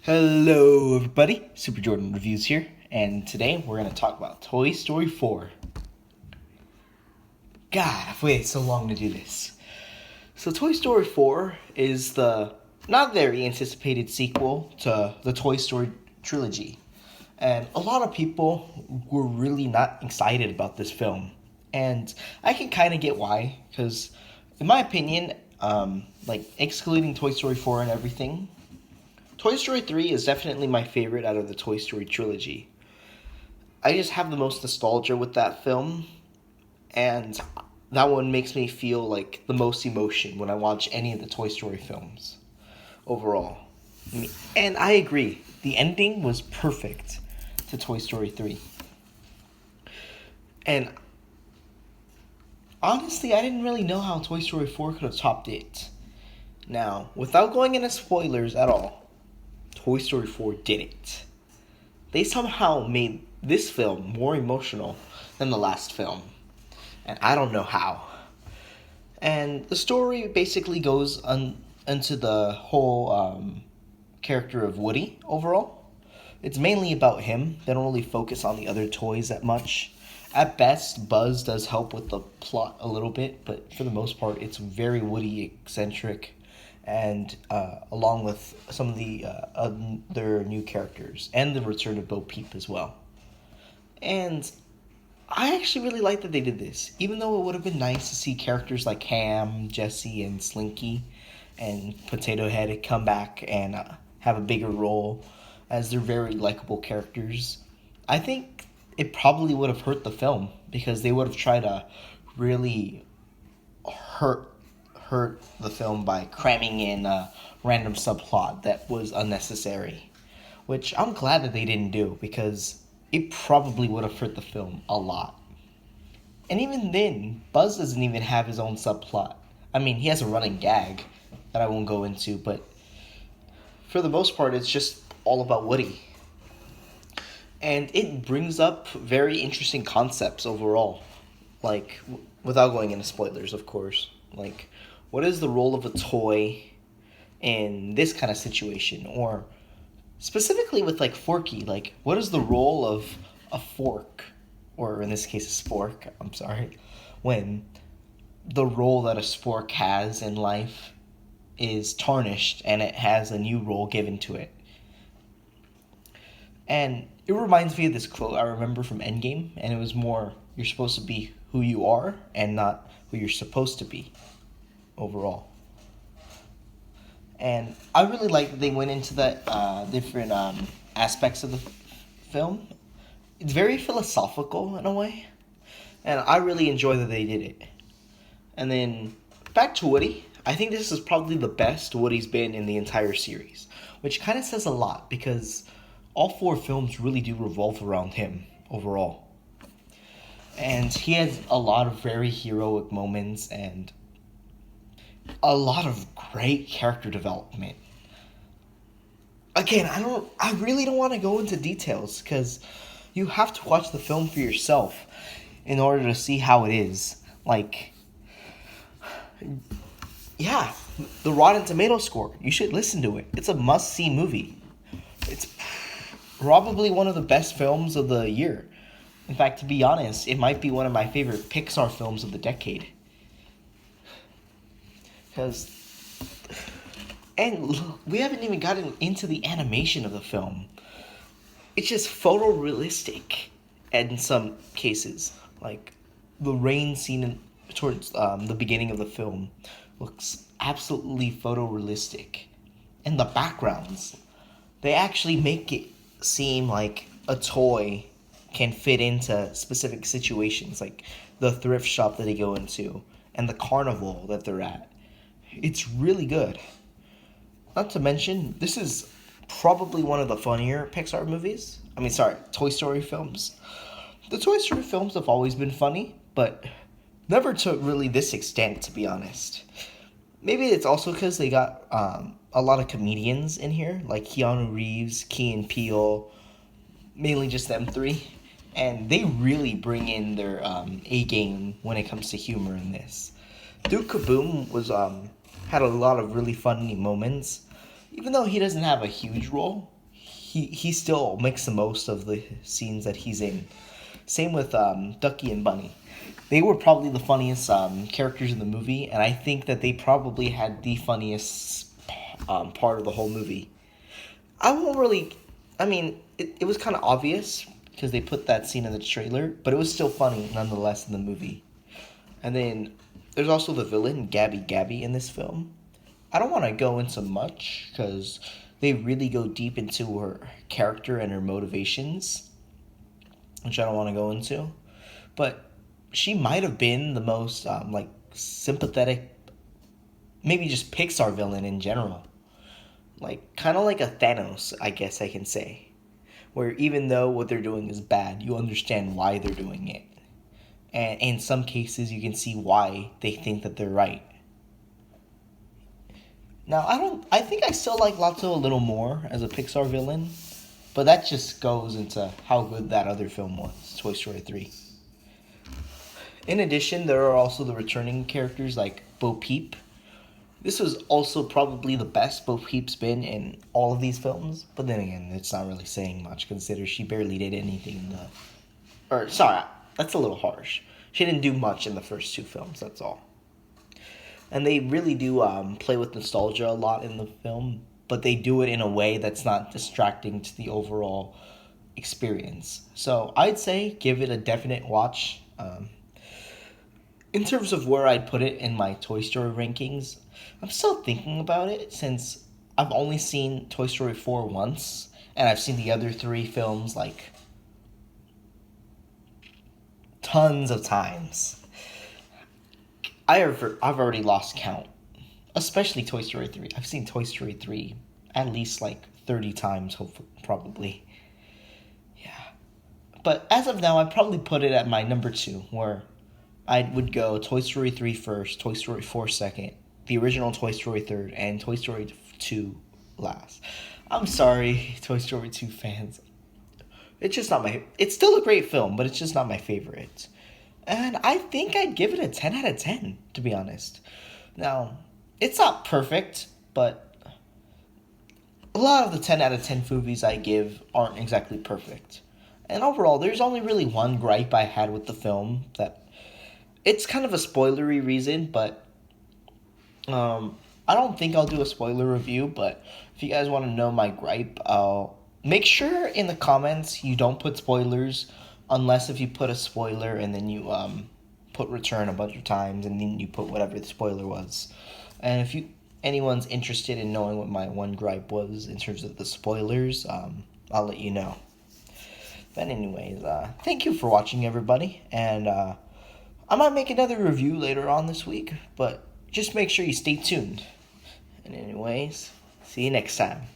Hello everybody, Super Jordan Reviews here, and today we're going to talk about Toy Story 4. God, I've waited so long to do this. So Toy Story 4 is the not very anticipated sequel to the Toy Story trilogy. And a lot of people were really not excited about this film. And I can kind of get why, because in my opinion, excluding Toy Story 4 and everything, Toy Story 3 is definitely my favorite out of the Toy Story trilogy. I just have the most nostalgia with that film, and that one makes me feel like the most emotion when I watch any of the Toy Story films overall. And I agree, the ending was perfect to Toy Story 3. And honestly, I didn't really know how Toy Story 4 could have topped it. Now, without going into spoilers at all, Toy Story 4 did it. They somehow made this film more emotional than the last film. And I don't know how. And the story basically goes into the whole character of Woody overall. It's mainly about him. They don't really focus on the other toys that much. At best, Buzz does help with the plot a little bit, but for the most part, it's very Woody-eccentric. And along with some of the other new characters, and the return of Bo Peep as well. And I actually really like that they did this, even though it would have been nice to see characters like Ham, Jesse, and Slinky, and Potato Head come back and have a bigger role, as they're very likable characters. I think it probably would have hurt the film, because they would have tried to really hurt the film by cramming in a random subplot that was unnecessary, which I'm glad that they didn't do, because it probably would have hurt the film a lot. And even then, Buzz doesn't even have his own subplot. I mean, he has a running gag that I won't go into, but for the most part, it's just all about Woody. And it brings up very interesting concepts overall, like, without going into spoilers, of course. Like, what is the role of a toy in this kind of situation? Or specifically with, like, Forky, like, what is the role of a fork, or in this case a spork, I'm sorry, when the role that a spork has in life is tarnished and it has a new role given to it. And it reminds me of this quote I remember from Endgame, and it was more, you're supposed to be who you are and not who you're supposed to be overall. And I really like that they went into that different aspects of the film. It's very philosophical in a way, and I really enjoy that they did it. And then back to Woody, I think this is probably the best Woody's been in the entire series, which kind of says a lot, because all four films really do revolve around him overall. And he has a lot of very heroic moments and a lot of great character development. Again, I really don't want to go into details, because you have to watch the film for yourself in order to see how it is. Like, yeah, the Rotten Tomato score, you should listen to it. It's a must-see movie. It's probably one of the best films of the year. In fact, to be honest, it might be one of my favorite Pixar films of the decade. And we haven't even gotten into the animation of the film. It's just photorealistic in some cases. Like, the rain scene towards the beginning of the film looks absolutely photorealistic. And the backgrounds, they actually make it seem like a toy can fit into specific situations, like the thrift shop that they go into and the carnival that they're at. It's really good. Not to mention, this is probably one of the funnier Pixar movies. Toy Story films. The Toy Story films have always been funny, but never to really this extent, to be honest. Maybe it's also because they got a lot of comedians in here, like Keanu Reeves, Key and Peele, mainly just them three. And they really bring in their A game when it comes to humor in this. Duke Kaboom had a lot of really funny moments, even though he doesn't have a huge role. he still makes the most of the scenes that he's in. Same with Ducky and Bunny. They were probably the funniest characters in the movie, and I think that they probably had the funniest part of the whole movie. I won't really. I mean, it was kind of obvious because they put that scene in the trailer, but it was still funny nonetheless in the movie. And then there's also the villain, Gabby Gabby, in this film. I don't want to go into much because they really go deep into her character and her motivations, which I don't want to go into. But she might have been the most like sympathetic, maybe just Pixar villain in general. Like kind of like a Thanos, I guess I can say, where even though what they're doing is bad, you understand why they're doing it, and in some cases you can see why they think that they're right. Now I think I still like Lotso a little more as a Pixar villain, but that just goes into how good that other film was, Toy Story 3. In addition, there are also the returning characters like Bo Peep. This was also probably the best Bo Peep's been in all of these films, but then again, it's not really saying much considering she barely did anything in the... Or, sorry, that's a little harsh. She didn't do much in the first two films, that's all. And they really do play with nostalgia a lot in the film, but they do it in a way that's not distracting to the overall experience. So I'd say give it a definite watch. In terms of where I'd put it in my Toy Story rankings, I'm still thinking about it since I've only seen Toy Story 4 once, and I've seen the other three films like tons of times. I've already lost count, especially Toy Story 3. I've seen Toy Story 3 at least like 30 times, hopefully, probably. Yeah. But as of now, I'd probably put it at my number 2, where I would go Toy Story 3 first, Toy Story 4 second, the original Toy Story third, and Toy Story 2 last. I'm sorry, Toy Story 2 fans. It's just not my... It's still a great film, but it's just not my favorite. And I think I'd give it a 10 out of 10, to be honest. Now, it's not perfect, but a lot of the 10 out of 10 movies I give aren't exactly perfect. And overall, there's only really one gripe I had with the film that... It's kind of a spoilery reason, but I don't think I'll do a spoiler review, but if you guys want to know my gripe, I'll make sure in the comments you don't put spoilers, unless if you put a spoiler and then you put return a bunch of times and then you put whatever the spoiler was. And if anyone's interested in knowing what my one gripe was in terms of the spoilers, I'll let you know. But anyways, thank you for watching, everybody, and I might make another review later on this week, but just make sure you stay tuned. And anyways, see you next time.